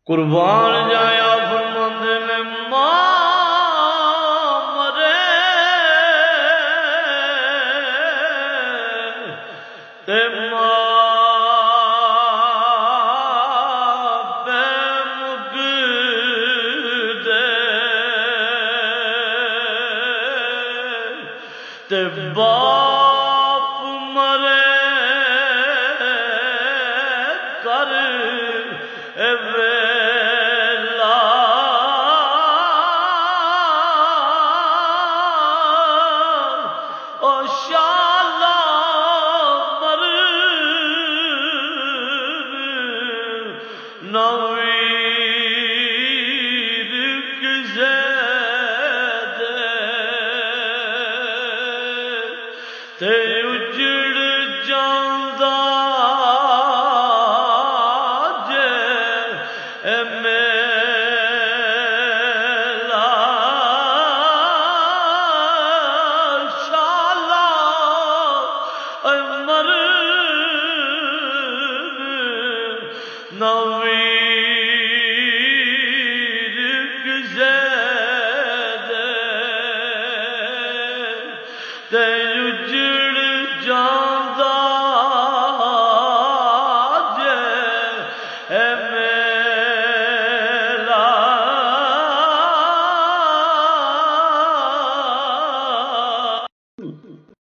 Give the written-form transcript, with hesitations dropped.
قربان جایا فرماندے نے ماں مرے تے ماں بے مک دے تے باپ مرے کر نویر کسے دے تے اجڑ جاندا جے اے میلا شالا اے مر نویر کسے دے تے اجڑ جان